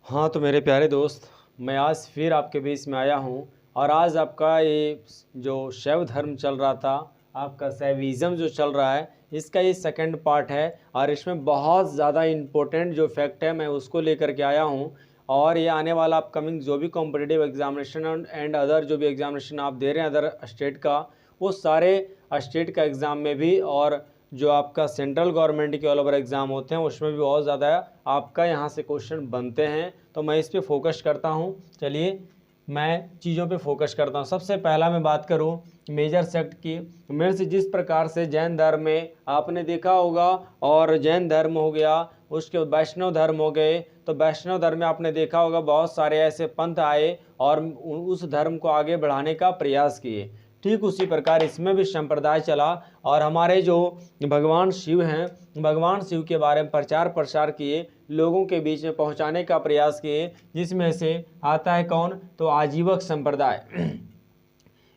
हाँ तो मेरे प्यारे दोस्त, मैं आज फिर आपके बीच में आया हूँ और आज आपका ये जो शैव धर्म चल रहा था, आपका शैविज़म जो चल रहा है, इसका ये सेकंड पार्ट है और इसमें बहुत ज़्यादा इम्पोर्टेंट जो फैक्ट है मैं उसको लेकर के आया हूँ। और ये आने वाला अपकमिंग जो भी कॉम्पिटिटिव एग्जामिनेशन एंड अदर जो भी एग्जामिनेशन आप दे रहे हैं अदर स्टेट का, वो सारे स्टेट का एग्ज़ाम में भी और जो आपका सेंट्रल गवर्नमेंट के ऑल ओवर एग्ज़ाम होते हैं उसमें भी बहुत ज़्यादा आपका यहाँ से क्वेश्चन बनते हैं। तो मैं इस पे फोकस करता हूँ। चलिए मैं चीज़ों पे फोकस करता हूँ। सबसे पहला मैं बात करूँ मेजर सेक्ट की, मेरे से जिस प्रकार से जैन धर्म में आपने देखा होगा, और जैन धर्म हो गया, उसके वैष्णव धर्म हो गए, तो वैष्णव धर्म में आपने देखा होगा बहुत सारे ऐसे पंथ आए और उस धर्म को आगे बढ़ाने का प्रयास किए। ठीक उसी प्रकार इसमें भी संप्रदाय चला और हमारे जो भगवान शिव हैं, भगवान शिव के बारे में प्रचार प्रसार किए, लोगों के बीच में पहुंचाने का प्रयास किए, जिसमें से आता है कौन, तो आजीवक संप्रदाय।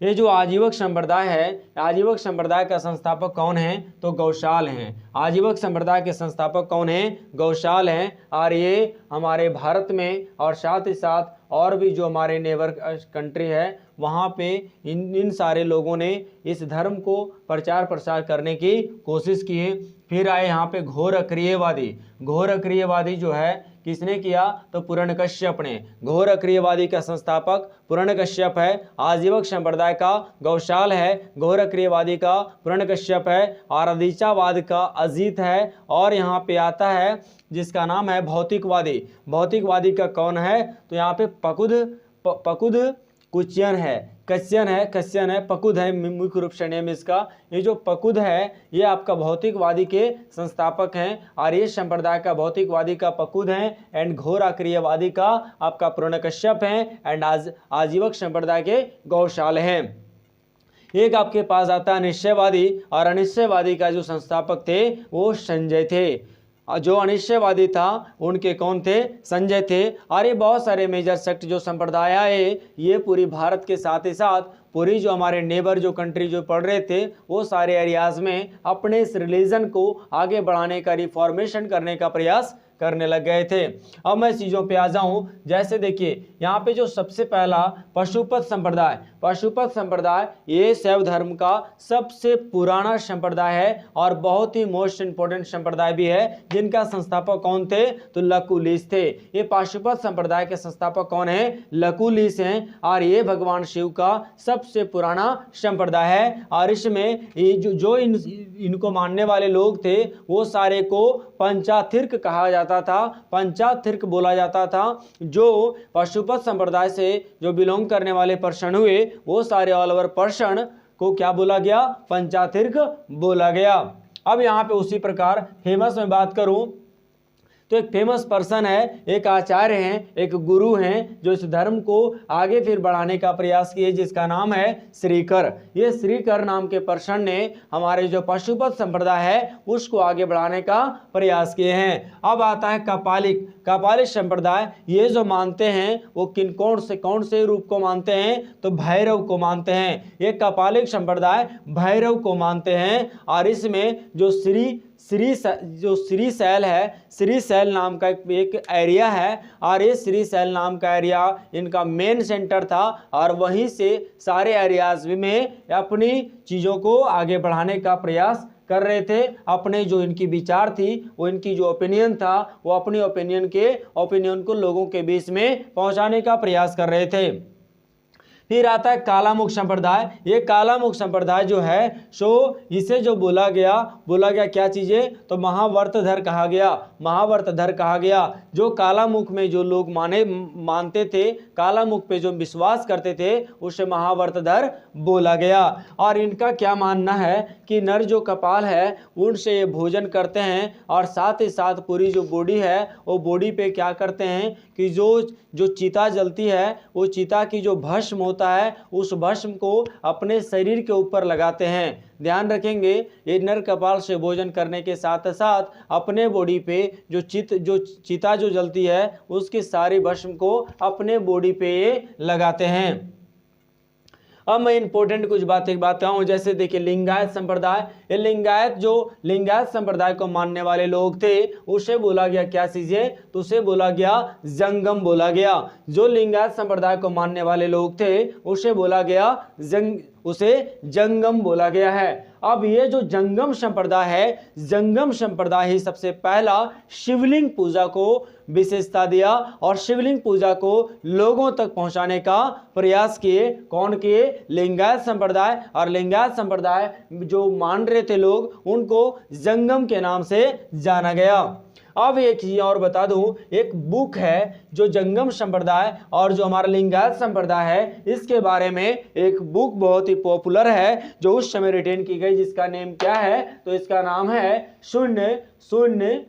ये जो आजीवक संप्रदाय है, आजीवक संप्रदाय का संस्थापक कौन है, तो गौशाल हैं। आजीवक संप्रदाय के संस्थापक कौन हैं, गौशाल हैं। और ये हमारे भारत में और साथ ही साथ और भी जो हमारे नेबर कंट्री है वहाँ पे इन सारे लोगों ने इस धर्म को प्रचार प्रसार करने की कोशिश की है। फिर आए यहाँ पे घोर अक्रियवादी। घोर अक्रियवादी जो है किसने किया, तो पुरनकश्यप ने। घोर अक्रियवादी का संस्थापक पुरनकश्यप है। आजीवक संप्रदाय का गौशाल है, घोर अक्रियवादी का पुरनकश्यप है, और अदीचावाद का अजीत है। और यहाँ पे आता है जिसका नाम है भौतिकवादी। भौतिकवादी का कौन है, तो यहाँ पे पकुद कुच्यन है, कश्यन है, पकुद है मुख्य रूप से नेम इसका। ये जो पकुद है ये आपका भौतिकवादी के संस्थापक हैं, और ये संप्रदाय का भौतिकवादी का पकुद हैं, एंड घोर अक्रियवादी का आपका पुरनकश्यप हैं, एंड आजीवक संप्रदाय के गौशाल हैं। एक आपके पास आता है अनिश्चयवादी, और अनिश्चयवादी का जो संस्थापक थे वो संजय थे। जो अनिश्चयवादी था उनके कौन थे, संजय थे। और ये बहुत सारे मेजर सेक्ट जो संप्रदाय है ये पूरी भारत के साथ ही साथ पूरी जो हमारे नेबर जो कंट्री जो पढ़ रहे थे वो सारे एरियाज में अपने इस रिलीजन को आगे बढ़ाने का, रिफॉर्मेशन करने का प्रयास करने लग गए थे। अब मैं चीज़ों पे आ जाऊं। जैसे देखिए यहाँ पे जो सबसे पहला पशुपत संप्रदाय, पशुपत संप्रदाय ये शैव धर्म का सबसे पुराना संप्रदाय है और बहुत ही मोस्ट इंपोर्टेंट संप्रदाय भी है, जिनका संस्थापक कौन थे, तो लकुलिस थे। ये पशुपत संप्रदाय के संस्थापक कौन है, लकुलिस हैं, और ये भगवान शिव का सबसे पुराना संप्रदाय है। और इसमें जो इनको मानने वाले लोग थे वो सारे को पंचाथिर्क कहा जाता था, पंचाथिर्क बोला जाता था। जो पशुपत संप्रदाय से जो बिलोंग करने वाले पर्सन हुए वो सारे ऑल ओवर पर्सन को क्या बोला गया, पंचाथिर्क बोला गया। अब यहाँ पे उसी प्रकार फेमस में बात करूं तो एक फेमस पर्सन है, एक आचार्य हैं, एक गुरु हैं, जो इस धर्म को आगे फिर बढ़ाने का प्रयास किए, जिसका नाम है श्रीकर। ये श्रीकर नाम के पर्सन ने हमारे जो पशुपत संप्रदाय है उसको आगे बढ़ाने का प्रयास किए हैं। अब आता है कपालिक। कपालिक संप्रदाय ये जो मानते हैं वो कौन से रूप को मानते हैं, तो भैरव को मानते हैं। ये कपालिक संप्रदाय भैरव को मानते हैं। और इसमें जो श्रीशैल है, श्रीशैल नाम का एक एरिया है, और ये श्रीशैल नाम का एरिया इनका मेन सेंटर था, और वहीं से सारे एरियाज में अपनी चीज़ों को आगे बढ़ाने का प्रयास कर रहे थे। अपने जो इनकी विचार थी, वो इनकी जो ओपिनियन था, वो अपनी ओपिनियन को लोगों के बीच में पहुंचाने का प्रयास कर रहे थे। फिर आता है कालामुख संप्रदाय। ये कालामुख संप्रदाय जो है सो इसे जो बोला गया क्या चीज़ें, तो महावर्तधर कहा गया, महावर्तधर कहा गया। जो कालामुख में जो लोग मानते थे, कालामुख पे जो विश्वास करते थे, उसे महावर्तधर बोला गया। और इनका क्या मानना है कि नर जो कपाल है उनसे ये भोजन करते हैं, और साथ ही साथ पूरी जो बॉडी है वो बॉडी पे क्या करते हैं कि जो चिता जलती है, वो चिता की जो भस्म होता है उस भस्म को अपने शरीर के ऊपर लगाते हैं। ध्यान रखेंगे, ये नर कपाल से भोजन करने के साथ साथ अपने बॉडी पे जो चिता जो जलती है उसकी सारी भस्म को अपने बॉडी पे ये लगाते हैं। अब मैं इंपॉर्टेंट कुछ बातें बताऊं, जैसे देखिए लिंगायत संप्रदाय, ये लिंगायत संप्रदाय को मानने वाले लोग थे, उसे बोला गया क्या चीजें, तो उसे बोला गया जंगम बोला गया। जो लिंगायत संप्रदाय को मानने वाले लोग थे उसे बोला गया उसे जंगम बोला गया है। अब ये जो जंगम संप्रदाय है, जंगम संप्रदाय ही सबसे पहला शिवलिंग पूजा को विशेषता दिया और शिवलिंग पूजा को लोगों तक पहुंचाने का प्रयास किए। कौन किए? लिंगायत संप्रदाय। और लिंगायत संप्रदाय जो मान रहे थे लोग, उनको जंगम के नाम से जाना गया। अब एक चीज और बता दूं, एक बुक है जो जंगम संप्रदाय और जो हमारा लिंगायत संप्रदाय है, इसके बारे में एक बुक बहुत ही पॉपुलर है जो उस समय रिटेन की गई, जिसका नेम क्या है, तो इसका नाम है शून्य शून्य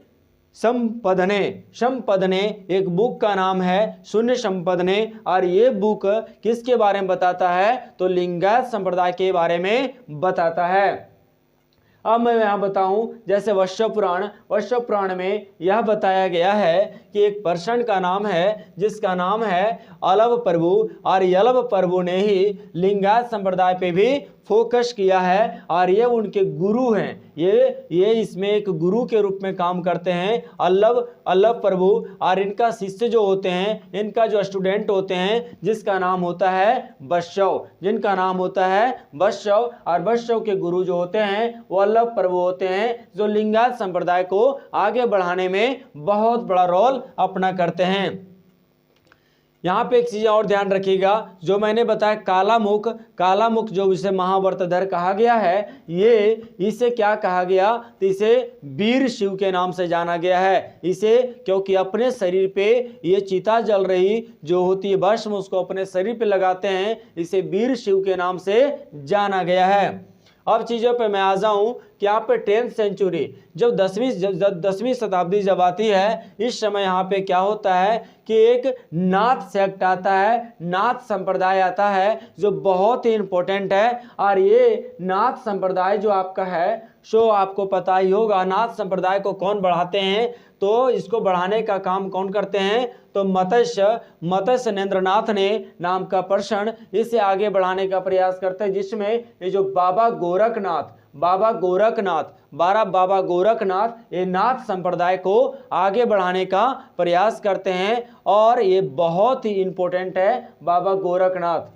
संपदने। एक बुक का नाम है शून्य संपदने। और ये बुक किसके बारे में बताता है, तो लिंगायत संप्रदाय के बारे में बताता है। अब मैं यहाँ बताऊं, जैसे वैष्णव पुराण में यह बताया गया है कि एक पर्सन का नाम है जिसका नाम है अलभ प्रभु, और अलभ प्रभु ने ही लिंगायत संप्रदाय पे भी फोकस किया है और ये उनके गुरु हैं। ये इसमें एक गुरु के रूप में काम करते हैं अलभ प्रभु। और इनका शिष्य जो होते हैं, इनका जो स्टूडेंट होते हैं, जिसका नाम होता है बसव, जिनका नाम होता है बसव। और बसव के गुरु जो होते हैं वो अलभ प्रभु होते हैं, जो लिंगायत संप्रदाय को आगे बढ़ाने में बहुत बड़ा रोल अपना करते हैं। यहाँ पे एक चीज और ध्यान रखिएगा, जो मैंने बताया काला मुख जो इसे महाव्रतधर कहा गया है, इसे क्या कहा गया, तो इसे वीर शिव के नाम से जाना गया है। इसे क्योंकि अपने शरीर पे ये चिता जल रही जो होती है भस्म, उसको अपने शरीर पे लगाते हैं, इसे वीर शिव के नाम से जाना गया है। अब चीज़ों पे मैं आ जाऊँ कि यहाँ पे 10th सेंचुरी जब 10वीं शताब्दी जब आती है, इस समय यहाँ पे क्या होता है कि एक नाथ सेक्ट आता है, नाथ संप्रदाय आता है, जो बहुत ही इम्पोर्टेंट है। और ये नाथ संप्रदाय जो आपका है, सो आपको पता ही होगा नाथ संप्रदाय को कौन बढ़ाते हैं, तो इसको बढ़ाने का काम कौन करते हैं, तो मत्स्य नेंद्रनाथ ने नाम का पर्सन इसे आगे बढ़ाने का प्रयास करते हैं, जिसमें ये जो बाबा गोरखनाथ ये नाथ संप्रदाय को आगे बढ़ाने का प्रयास करते हैं। और ये बहुत ही इंपॉर्टेंट है बाबा गोरखनाथ।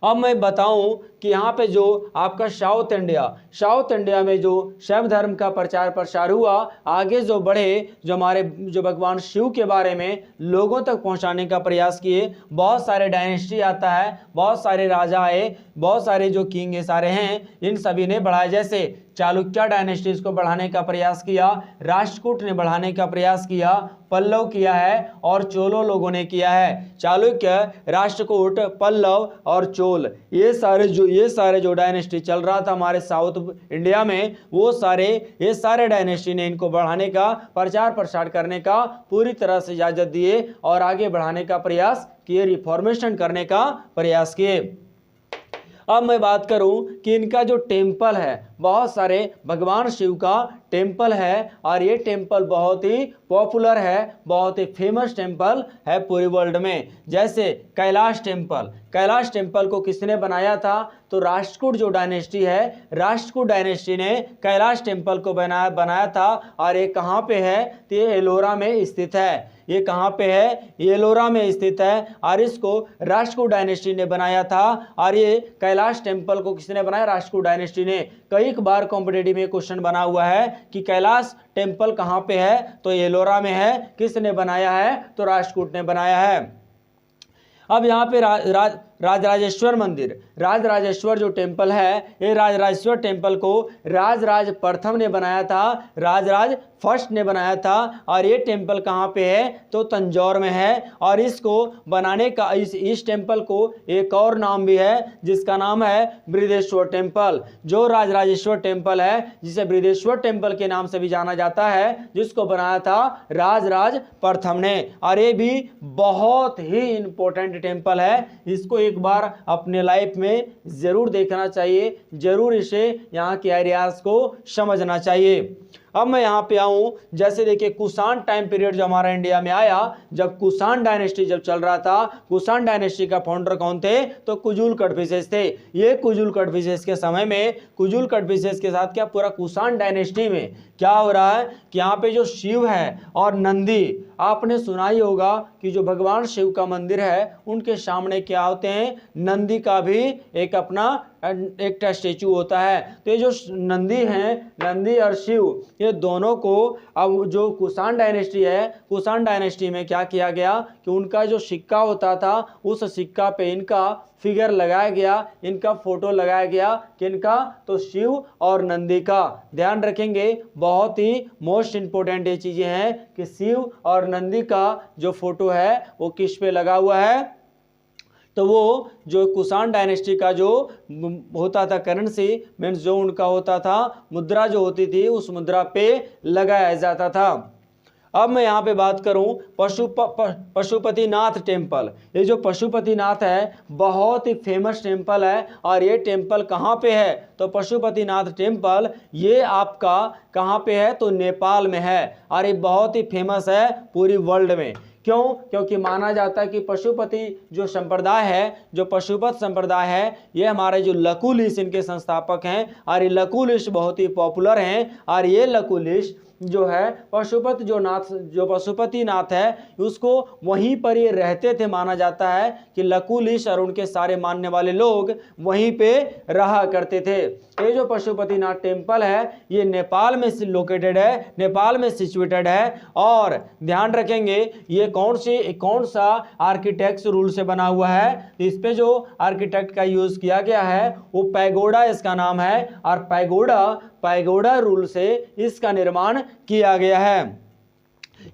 अब मैं बताऊं कि यहाँ पे जो आपका साउथ इंडिया में जो शैव धर्म का प्रचार प्रसार हुआ, आगे जो बढ़े, जो हमारे जो भगवान शिव के बारे में लोगों तक पहुँचाने का प्रयास किए, बहुत सारे डायनेस्टी आता है, बहुत सारे राजा आए, बहुत सारे जो किंग है सारे हैं, इन सभी ने बढ़ाया। जैसे चालुक्य डायनेस्टीज को बढ़ाने का प्रयास किया, राष्ट्रकूट ने बढ़ाने का प्रयास किया, पल्लव किया है और चोलो लोगों ने किया है। चालुक्य, राष्ट्रकूट, पल्लव और चोल, ये सारे जो डायनेस्टी चल रहा था हमारे साउथ इंडिया में, ये सारे डायनेस्टी ने इनको बढ़ाने का, प्रचार प्रसार करने का पूरी तरह से इजाजत दिए और आगे बढ़ाने का प्रयास किए, रिफॉर्मेशन करने का प्रयास किए। अब मैं बात करूं कि इनका जो टेम्पल है, बहुत सारे भगवान शिव का टेम्पल है, और ये टेम्पल बहुत ही पॉपुलर है, बहुत ही फेमस टेम्पल है पूरे वर्ल्ड में। जैसे कैलाश टेम्पल को किसने बनाया था, तो राष्ट्रकूट जो डायनेस्टी है, राष्ट्रकूट डायनेस्टी ने कैलाश टेम्पल को बनाया था। और ये कहाँ पे है, तो ये एलोरा में स्थित है। ये कहाँ पे है, ये एलोरा में स्थित है, और इसको राष्ट्रकूट डायनेस्टी ने बनाया था। और ये कैलाश टेम्पल को किसने बनाया, राष्ट्रकूट डायनेस्टी ने। कई बार कॉम्पिटिटिव में क्वेश्चन बना हुआ है कि कैलाश टेम्पल कहाँ पे है, तो एलोरा में है। किसने बनाया है, तो राष्ट्रकूट ने बनाया है। अब यहाँ पे राजराजेश्वर मंदिर, राजराजेश्वर जो टेम्पल है, ये राजराजेश्वर टेम्पल को राजराज प्रथम ने बनाया था, राजराज फर्स्ट ने बनाया था। और ये टेम्पल कहाँ पे है, तो तंजौर में है। और इसको बनाने का, इस टेम्पल को एक और नाम भी है, जिसका नाम है बृहदेश्वर टेम्पल। जो राजराजेश्वर टेम्पल है, जिसे बृहदेश्वर टेम्पल के नाम से भी जाना जाता है, जिसको बनाया था राजराज प्रथम ने। और ये भी बहुत ही इंपॉर्टेंट टेम्पल है, इसको एक बार अपने लाइफ में जरूर देखना चाहिए, जरूर इसे यहाँ के एरियाज को समझना चाहिए। अब मैं यहाँ पे आऊँ, जैसे देखिए कुषाण टाइम पीरियड जो हमारा इंडिया में आया, जब कुषाण डायनेस्टी जब चल रहा था, कुषाण डायनेस्टी का फाउंडर कौन थे? तो कुजुल कड़फिसेस थे। ये कुजुल कड़फिसेस के समय में, कुजुल कड़फिसेस के साथ क्या पूरा कुषाण डायनेस्टी में क्या हो रहा है कि यहाँ पे जो शिव है और नंदी, आपने सुना ही होगा कि जो भगवान शिव का मंदिर है उनके सामने क्या होते हैं? नंदी का भी एक अपना एक स्टेचू होता है। तो ये जो नंदी हैं, नंदी और शिव, ये दोनों को अब जो कुषाण डायनेस्टी है, कुषाण डायनेस्टी में क्या किया गया कि उनका जो सिक्का होता था, उस सिक्का पे इनका फिगर लगाया गया, इनका फोटो लगाया गया। किनका? तो शिव और नंदी का। ध्यान रखेंगे, बहुत ही मोस्ट इंपोर्टेंट ये चीजें हैं कि शिव और नंदी का जो फोटो है वो किस पे लगा हुआ है? तो वो जो कुषाण डायनेस्टी का जो होता था करेंसी, मीन्स जो उनका होता था मुद्रा जो होती थी, उस मुद्रा पे लगाया जाता था। अब मैं यहाँ पे बात करूँ पशुपतिनाथ टेम्पल। ये जो पशुपतिनाथ है बहुत ही फेमस टेम्पल है, और ये टेम्पल कहाँ पे है? तो पशुपतिनाथ टेम्पल ये आपका कहाँ पे है? तो नेपाल में है, और ये बहुत ही फेमस है पूरी वर्ल्ड में। क्यों? क्योंकि माना जाता है कि पशुपति जो संप्रदाय है, जो पशुपत संप्रदाय है, ये हमारे जो लकुलिश इनके संस्थापक हैं, और ये लकुलिश बहुत ही पॉपुलर हैं। और ये लकुलिश जो है जो पशुपतिनाथ है, उसको वहीं पर ये रहते थे। माना जाता है कि लकुलिश और उनके सारे मानने वाले लोग वहीं पे रहा करते थे। ये जो पशुपतिनाथ टेम्पल है ये नेपाल में लोकेटेड है, नेपाल में सिचुएटेड है। और ध्यान रखेंगे ये कौन सा आर्किटेक्ट रूल से बना हुआ है? इस पे जो आर्किटेक्ट का यूज किया गया है वो पैगोडा इसका नाम है, और पैगोडा रूल से इसका निर्माण किया गया है।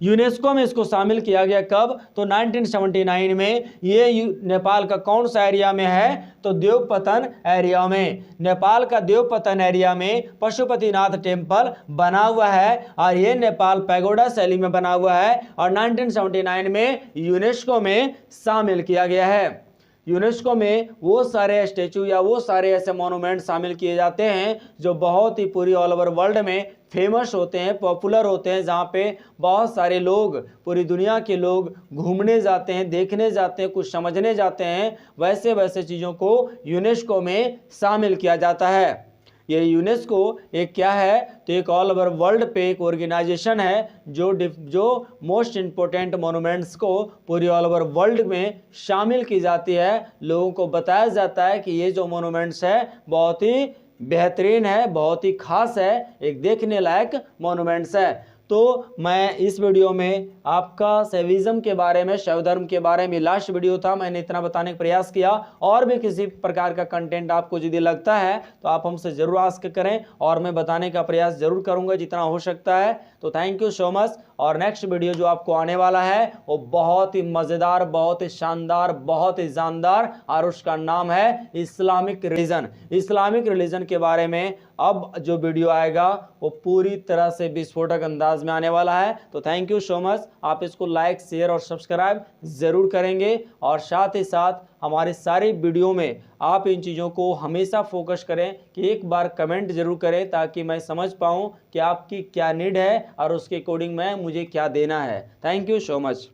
यूनेस्को में इसको शामिल किया गया कब? तो 1979 में। ये नेपाल का कौन सा एरिया में है? तो देवपतन एरिया में। नेपाल का देवपतन एरिया में पशुपतिनाथ टेम्पल बना हुआ है, और ये नेपाल पैगोडा शैली में बना हुआ है, और 1979 में यूनेस्को में शामिल किया गया है। यूनेस्को में वो सारे स्टेचू या वो सारे ऐसे मोनूमेंट शामिल किए जाते हैं जो बहुत ही पूरी ऑल ओवर वर्ल्ड में फेमस होते हैं, पॉपुलर होते हैं, जहाँ पे बहुत सारे लोग, पूरी दुनिया के लोग घूमने जाते हैं, देखने जाते हैं, कुछ समझने जाते हैं। वैसे वैसे चीज़ों को यूनेस्को में शामिल किया जाता है। ये यूनेस्को एक क्या है? तो एक ऑल ओवर वर्ल्ड पे एक ऑर्गेनाइजेशन है जो मोस्ट इम्पोर्टेंट मोनूमेंट्स को पूरी ऑल ओवर वर्ल्ड में शामिल की जाती है। लोगों को बताया जाता है कि ये जो मोनूमेंट्स है बहुत ही बेहतरीन है, बहुत ही खास है, एक देखने लायक मोनूमेंट्स है। तो मैं इस वीडियो में आपका शैविज्म के बारे में, शैव धर्म के बारे में लास्ट वीडियो था, मैंने इतना बताने का प्रयास किया। और भी किसी प्रकार का कंटेंट आपको यदि लगता है तो आप हमसे ज़रूर आस्क करें, और मैं बताने का प्रयास ज़रूर करूंगा जितना हो सकता है। तो थैंक यू सो मच। और नेक्स्ट वीडियो जो आपको आने वाला है वो बहुत ही मज़ेदार, बहुत ही शानदार, बहुत ही जानदार, और उसका नाम है इस्लामिक रिलीजन। इस्लामिक रिलीजन के बारे में अब जो वीडियो आएगा वो पूरी तरह से विस्फोटक अंदाज में आने वाला है। तो थैंक यू सो मच। आप इसको लाइक, शेयर और सब्सक्राइब ज़रूर करेंगे, और साथ ही साथ हमारे सारे वीडियो में आप इन चीज़ों को हमेशा फोकस करें कि एक बार कमेंट जरूर करें, ताकि मैं समझ पाऊँ कि आपकी क्या नीड है और उसके अकॉर्डिंग मैं मुझे क्या देना है। Thank you so much.